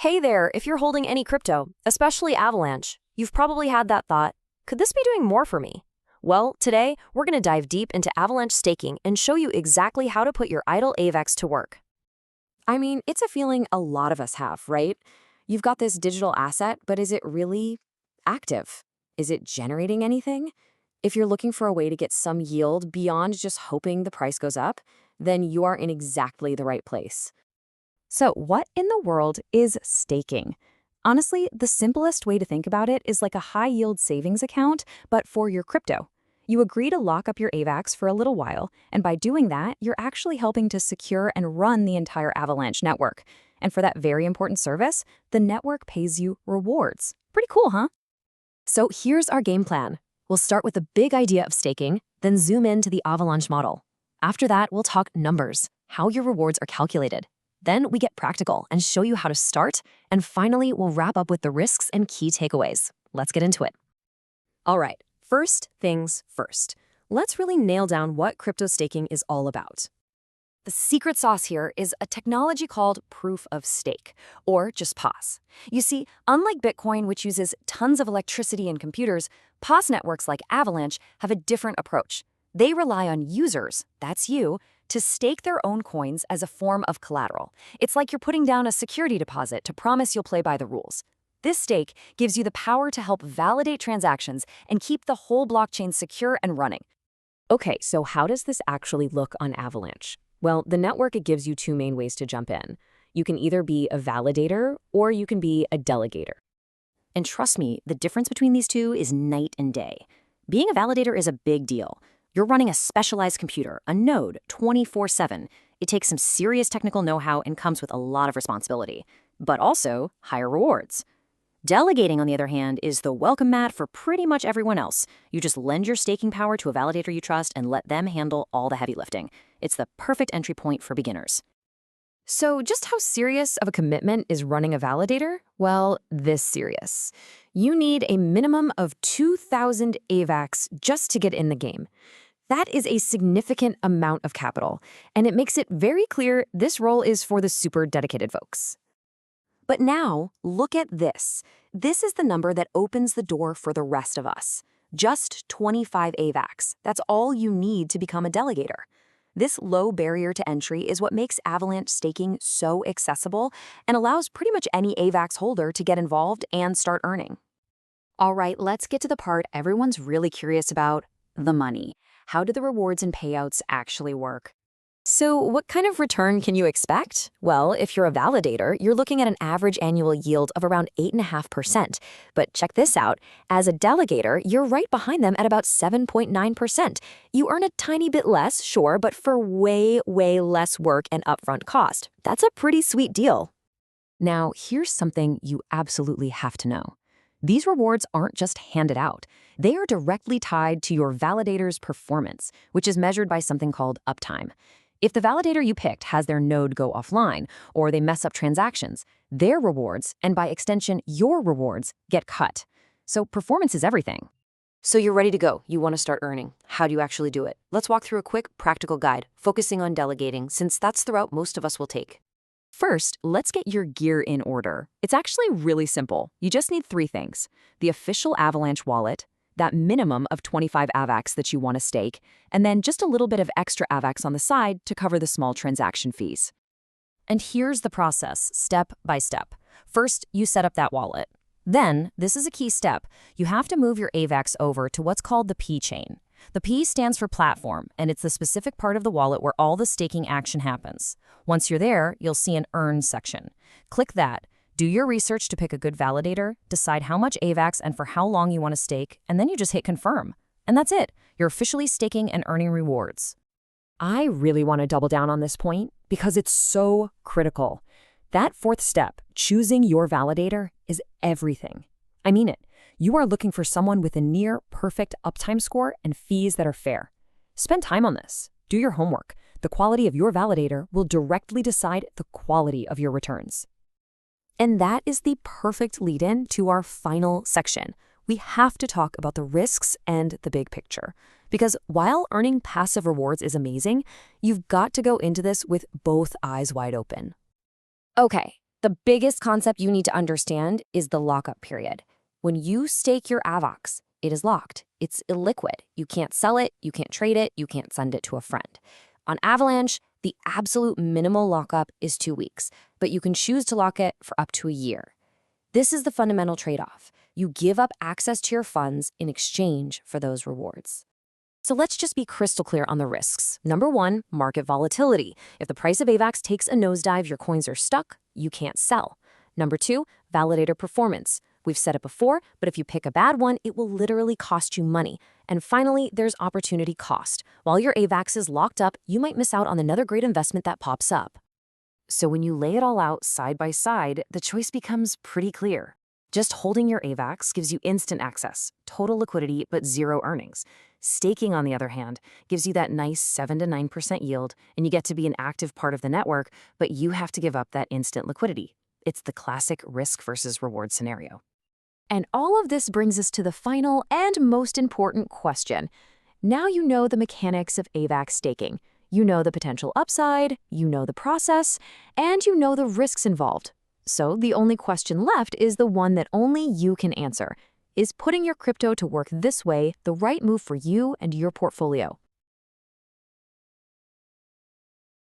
Hey there, if you're holding any crypto, especially Avalanche, you've probably had that thought, could this be doing more for me? Well, today, we're going to dive deep into Avalanche staking and show you exactly how to put your idle AVAX to work. I mean, it's a feeling a lot of us have, right? You've got this digital asset, but is it really active? Is it generating anything? If you're looking for a way to get some yield beyond just hoping the price goes up, then you are in exactly the right place. So, what in the world is staking? Honestly, the simplest way to think about it is like a high-yield savings account, but for your crypto. You agree to lock up your AVAX for a little while, and by doing that, you're actually helping to secure and run the entire Avalanche network. And for that very important service, the network pays you rewards. Pretty cool, huh? So here's our game plan. We'll start with the big idea of staking, then zoom into the Avalanche model. After that, we'll talk numbers, how your rewards are calculated. Then we get practical and show you how to start, and finally, we'll wrap up with the risks and key takeaways. Let's get into it. All right, first things first. Let's really nail down what crypto staking is all about. The secret sauce here is a technology called proof of stake, or just POS. You see, unlike Bitcoin, which uses tons of electricity and computers, POS networks like Avalanche have a different approach. They rely on users, that's you, to stake their own coins as a form of collateral. It's like you're putting down a security deposit to promise you'll play by the rules. This stake gives you the power to help validate transactions and keep the whole blockchain secure and running. Okay, so how does this actually look on Avalanche? Well, the network, it gives you two main ways to jump in. You can either be a validator or you can be a delegator. And trust me, the difference between these two is night and day. Being a validator is a big deal. You're running a specialized computer, a node, 24/7. It takes some serious technical know-how and comes with a lot of responsibility, but also higher rewards. Delegating, on the other hand, is the welcome mat for pretty much everyone else. You just lend your staking power to a validator you trust and let them handle all the heavy lifting. It's the perfect entry point for beginners. So just how serious of a commitment is running a validator? Well, this serious. You need a minimum of 2,000 AVAX just to get in the game. That is a significant amount of capital, and it makes it very clear this role is for the super dedicated folks. But now, look at this. This is the number that opens the door for the rest of us. Just 25 AVAX. That's all you need to become a delegator. This low barrier to entry is what makes Avalanche staking so accessible and allows pretty much any AVAX holder to get involved and start earning. All right, let's get to the part everyone's really curious about, the money. How do the rewards and payouts actually work? So what kind of return can you expect? Well, if you're a validator, you're looking at an average annual yield of around 8.5%. But check this out. As a delegator, you're right behind them at about 7.9%. You earn a tiny bit less, sure, but for way, way less work and upfront cost. That's a pretty sweet deal. Now, here's something you absolutely have to know. These rewards aren't just handed out. They are directly tied to your validator's performance, which is measured by something called uptime. If the validator you picked has their node go offline, or they mess up transactions, their rewards, and by extension your rewards, get cut. So performance is everything. So you're ready to go. You want to start earning. How do you actually do it? Let's walk through a quick, practical guide, focusing on delegating, since that's the route most of us will take. First, let's get your gear in order. It's actually really simple. You just need three things: the official Avalanche wallet, that minimum of 25 AVAX that you want to stake, and then just a little bit of extra AVAX on the side to cover the small transaction fees. And here's the process, step by step. First, you set up that wallet. Then, this is a key step, you have to move your AVAX over to what's called the P chain. The P stands for platform, and it's the specific part of the wallet where all the staking action happens. Once you're there, you'll see an Earn section. Click that. Do your research to pick a good validator, decide how much AVAX and for how long you want to stake, and then you just hit confirm. And that's it. You're officially staking and earning rewards. I really want to double down on this point because it's so critical. That fourth step, choosing your validator, is everything. I mean it. You are looking for someone with a near perfect uptime score and fees that are fair. Spend time on this. Do your homework. The quality of your validator will directly decide the quality of your returns. And that is the perfect lead-in to our final section. We have to talk about the risks and the big picture. Because while earning passive rewards is amazing, you've got to go into this with both eyes wide open. Okay, The biggest concept you need to understand is the lockup period. When you stake your AVAX, it is locked. It's illiquid. You can't sell it, you can't trade it, you can't send it to a friend. On Avalanche, the absolute minimal lockup is 2 weeks, but you can choose to lock it for up to a year. This is the fundamental trade-off. You give up access to your funds in exchange for those rewards. So let's just be crystal clear on the risks. Number 1, market volatility. If the price of AVAX takes a nosedive, your coins are stuck, you can't sell. Number 2, validator performance. We've said it before, but if you pick a bad one, it will literally cost you money. And finally, there's opportunity cost. While your AVAX is locked up, you might miss out on another great investment that pops up. So when you lay it all out side by side, the choice becomes pretty clear. Just holding your AVAX gives you instant access, total liquidity, but zero earnings. Staking, on the other hand, gives you that nice 7 to 9% yield, and you get to be an active part of the network, but you have to give up that instant liquidity. It's the classic risk versus reward scenario. And all of this brings us to the final and most important question. Now you know the mechanics of AVAX staking. You know the potential upside, you know the process, and you know the risks involved. So the only question left is the one that only you can answer. Is putting your crypto to work this way the right move for you and your portfolio?